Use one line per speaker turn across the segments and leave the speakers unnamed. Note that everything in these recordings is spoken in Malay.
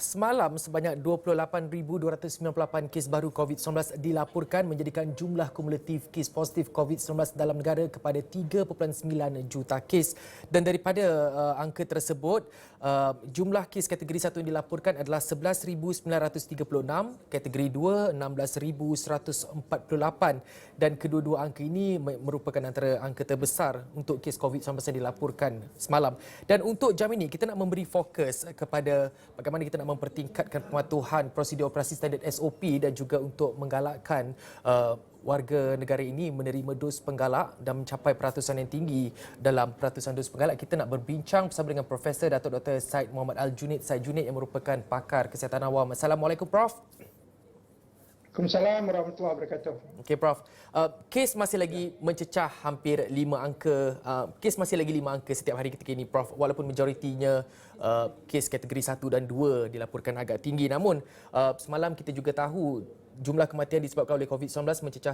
Semalam, sebanyak 28,298 kes baru COVID-19 dilaporkan menjadikan jumlah kumulatif kes positif COVID-19 dalam negara kepada 3.9 juta kes. Dan daripada angka tersebut, jumlah kes kategori 1 yang dilaporkan adalah 11,936, kategori 2 16,148 dan kedua-dua angka ini merupakan antara angka terbesar untuk kes COVID-19 yang dilaporkan semalam. Dan untuk jam ini, kita nak memberi fokus kepada bagaimana kita nak mempertingkatkan pematuhan prosedur operasi standard SOP dan juga untuk menggalakkan warga negara ini menerima dos penggalak dan mencapai peratusan yang tinggi dalam peratusan dos penggalak. Kita nak berbincang bersama dengan Profesor Datuk Dr. Syed Muhammad Al-Junaid Syed Junaid yang merupakan pakar kesihatan awam. Assalamualaikum Prof.
Waalaikumsalam warahmatullahi wabarakatuh.
Okey Prof. Kes masih lagi mencecah hampir 5 angka. Kes masih lagi 5 angka setiap hari ketika ini Prof. Walaupun majoritinya kes kategori 1 dan 2 dilaporkan agak tinggi. Namun semalam kita juga tahu jumlah kematian disebabkan oleh COVID-19 mencecah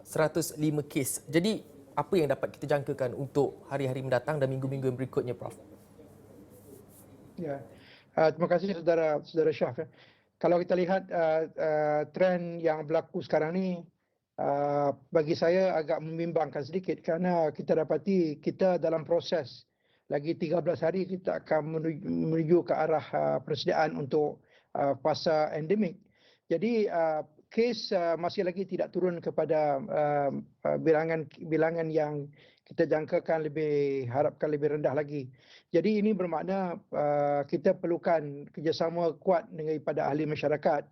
105 kes. Jadi apa yang dapat kita jangkakan untuk hari-hari mendatang dan minggu-minggu yang berikutnya Prof?
Ya. Terima kasih saudara Syaf. Kalau kita lihat trend yang berlaku sekarang ni, bagi saya agak membimbangkan sedikit kerana kita dapati kita dalam proses lagi 13 hari kita akan menuju ke arah persediaan untuk fasa endemik. Jadi kes masih lagi tidak turun kepada bilangan yang kita jangkakan harapkan lebih rendah lagi. Jadi ini bermakna kita perlukan kerjasama kuat daripada ahli masyarakat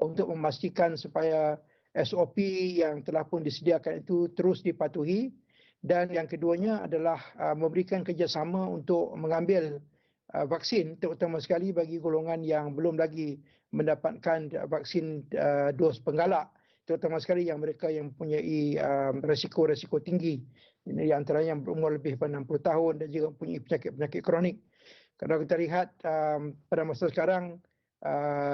untuk memastikan supaya SOP yang telah pun disediakan itu terus dipatuhi, dan yang keduanya adalah memberikan kerjasama untuk mengambil vaksin, terutama sekali bagi golongan yang belum lagi mendapatkan vaksin dos penggalak, terutama sekali yang mereka yang mempunyai resiko-resiko tinggi. Ini antaranya yang berumur lebih daripada 60 tahun dan juga mempunyai penyakit-penyakit kronik. Kalau kita lihat pada masa sekarang,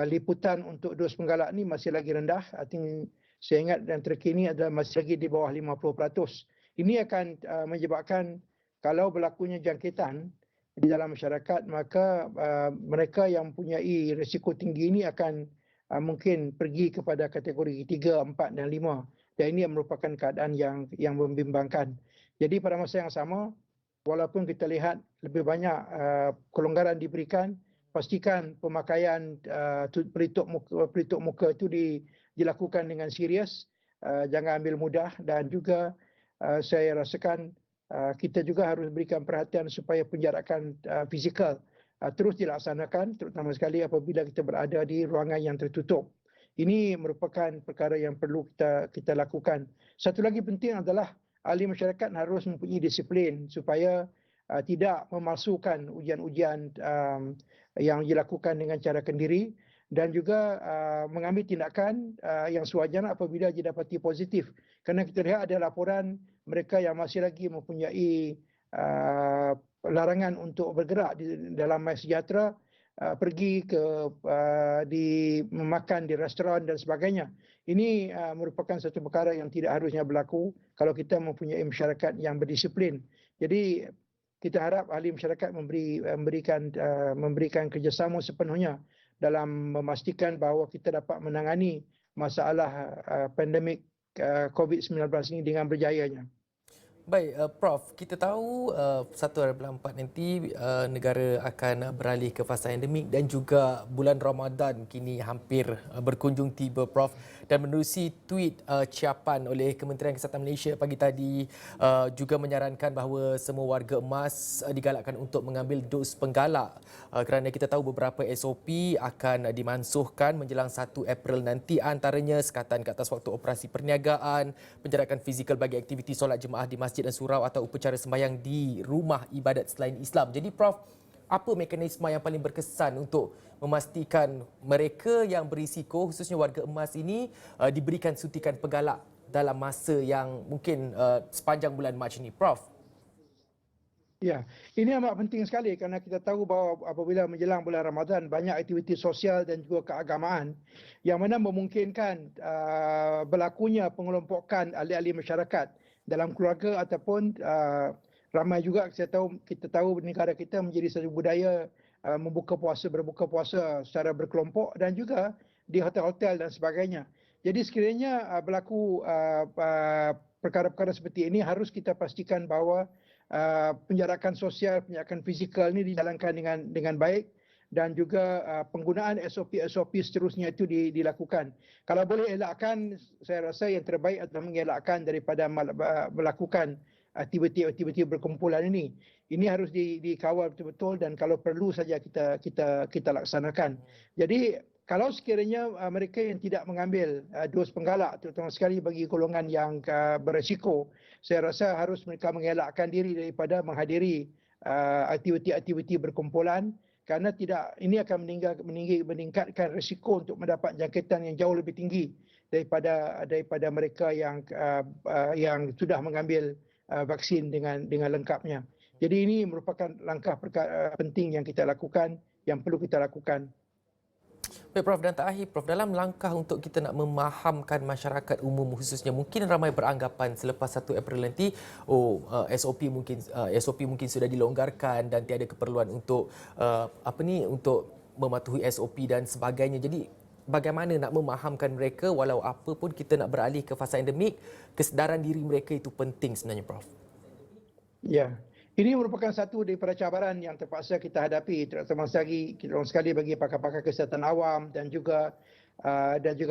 liputan untuk dos penggalak ni masih lagi rendah. I think saya ingat dan terkini adalah masih lagi di bawah 50%. Ini akan menyebabkan kalau berlakunya jangkitan di dalam masyarakat, maka mereka yang mempunyai risiko tinggi ini akan mungkin pergi kepada kategori 3, 4 dan 5. Dan ini merupakan keadaan yang membimbangkan. Jadi pada masa yang sama, walaupun kita lihat lebih banyak kelonggaran diberikan, pastikan pemakaian pelitup muka itu dilakukan dengan serius, jangan ambil mudah, dan juga saya rasakan kita juga harus berikan perhatian supaya penjarakan fizikal terus dilaksanakan, terutama sekali apabila kita berada di ruangan yang tertutup. Ini merupakan perkara yang perlu kita lakukan. Satu lagi penting adalah ahli masyarakat harus mempunyai disiplin supaya tidak memalsukan ujian-ujian yang dilakukan dengan cara kendiri, dan juga mengambil tindakan yang sewajarnya apabila didapati positif. Kerana kita lihat ada laporan mereka yang masih lagi mempunyai larangan untuk bergerak di dalam MySejahtera, pergi ke memakan di restoran dan sebagainya. Ini merupakan satu perkara yang tidak harusnya berlaku kalau kita mempunyai masyarakat yang berdisiplin. Jadi kita harap ahli masyarakat memberikan kerjasama sepenuhnya dalam memastikan bahawa kita dapat menangani masalah pandemik COVID-19 ini dengan berjayanya.
Baik, Prof, kita tahu 1 bulan 4 nanti negara akan beralih ke fasa endemik dan juga bulan Ramadan kini hampir berkunjung tiba, Prof. Dan menerusi tweet ciapan oleh Kementerian Kesihatan Malaysia pagi tadi juga menyarankan bahawa semua warga emas digalakkan untuk mengambil dos penggalak kerana kita tahu beberapa SOP akan dimansuhkan menjelang 1 April nanti, antaranya sekatan ke atas waktu operasi perniagaan, penjarakan fizikal bagi aktiviti solat jemaah di masjid dan surau atau upacara sembahyang di rumah ibadat selain Islam. Jadi Prof, apa mekanisme yang paling berkesan untuk memastikan mereka yang berisiko, khususnya warga emas ini, diberikan suntikan penggalak dalam masa yang mungkin sepanjang bulan Mac ini, Prof?
Ya, ini amat penting sekali kerana kita tahu bahawa apabila menjelang bulan Ramadan, banyak aktiviti sosial dan juga keagamaan yang mana memungkinkan berlakunya pengelompokan ahli-ahli masyarakat dalam keluarga ataupun ramai juga kita tahu negara kita menjadi satu budaya membuka puasa, berbuka puasa secara berkelompok dan juga di hotel-hotel dan sebagainya. Jadi sekiranya berlaku perkara-perkara seperti ini, harus kita pastikan bahawa penjarakan sosial, penjarakan fizikal ini dijalankan dengan baik, dan juga penggunaan SOP seterusnya itu dilakukan. Kalau boleh elakkan, saya rasa yang terbaik adalah mengelakkan daripada melakukan aktiviti-aktiviti berkumpulan ini. Ini harus dikawal betul-betul, dan kalau perlu saja kita laksanakan. Jadi kalau sekiranya mereka yang tidak mengambil dos penggalak, terutama sekali bagi golongan yang beresiko, saya rasa harus mereka mengelakkan diri daripada menghadiri aktiviti-aktiviti berkumpulan, kerana ini akan meningkatkan risiko untuk mendapat jangkitan yang jauh lebih tinggi daripada mereka yang sudah mengambil vaksin dengan lengkapnya. Jadi ini merupakan langkah penting yang kita lakukan, yang perlu kita lakukan.
Baik Prof, dan terakhir Prof, dalam langkah untuk kita nak memahamkan masyarakat umum khususnya, mungkin ramai beranggapan selepas 1 April nanti SOP mungkin sudah dilonggarkan dan tiada keperluan untuk untuk mematuhi SOP dan sebagainya. Jadi bagaimana nak memahamkan mereka walau apa pun kita nak beralih ke fasa endemik, kesedaran diri mereka itu penting sebenarnya Prof.
Ya. Ini merupakan satu daripada cabaran yang terpaksa kita hadapi, terutama sekali bagi pakar-pakar kesihatan awam dan juga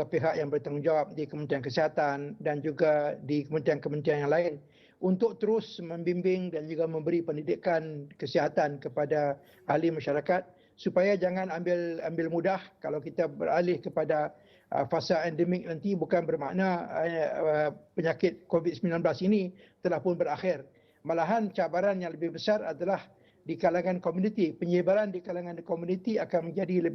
pihak yang bertanggungjawab di Kementerian Kesihatan dan juga di kementerian-kementerian yang lain, untuk terus membimbing dan juga memberi pendidikan kesihatan kepada ahli masyarakat, supaya jangan ambil mudah. Kalau kita beralih kepada fasa endemik nanti, bukan bermakna penyakit COVID-19 ini telah pun berakhir. Malahan cabaran yang lebih besar adalah di kalangan komuniti. Penyebaran di kalangan komuniti akan menjadi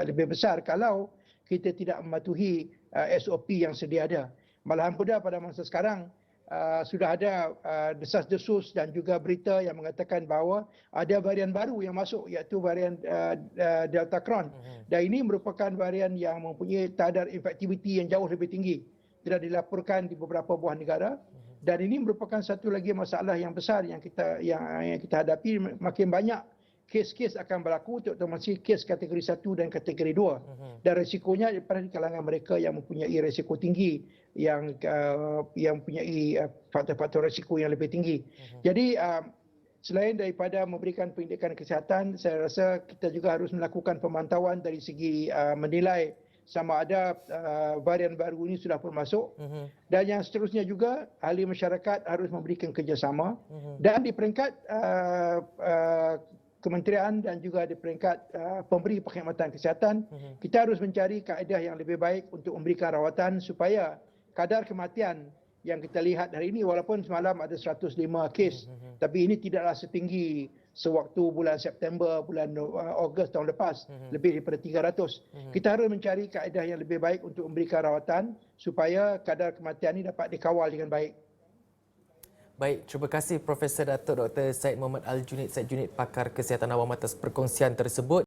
lebih besar kalau kita tidak mematuhi SOP yang sedia ada. Malahan pula pada masa sekarang sudah ada desas-desus dan juga berita yang mengatakan bahawa ada varian baru yang masuk, iaitu varian Delta Cron. Dan ini merupakan varian yang mempunyai kadar infektiviti yang jauh lebih tinggi. Tidak dilaporkan di beberapa buah negara. Dan ini merupakan satu lagi masalah yang besar yang kita hadapi. Makin banyak kes-kes akan berlaku, terutama kes kategori 1 dan kategori 2. Dan risikonya daripada di kalangan mereka yang mempunyai risiko tinggi, yang mempunyai faktor-faktor risiko yang lebih tinggi. Jadi selain daripada memberikan pendidikan kesihatan, saya rasa kita juga harus melakukan pemantauan dari segi menilai sama ada varian baru ini sudah pun masuk. Dan yang seterusnya juga, ahli masyarakat harus memberikan kerjasama. Dan di peringkat kementerian dan juga di peringkat pemberi perkhidmatan kesihatan, kita harus mencari kaedah yang lebih baik untuk memberikan rawatan, supaya kadar kematian yang kita lihat hari ini, walaupun semalam ada 105 kes, tapi ini tidaklah setinggi sewaktu bulan September, bulan Ogos tahun lepas, lebih daripada 300. Kita harus mencari kaedah yang lebih baik untuk memberikan rawatan, supaya kadar kematian ini dapat dikawal dengan baik.
Baik, terima kasih Profesor Datuk Dr. Syed Muhammad Al-Junid, pakar kesihatan awam atas perkongsian tersebut.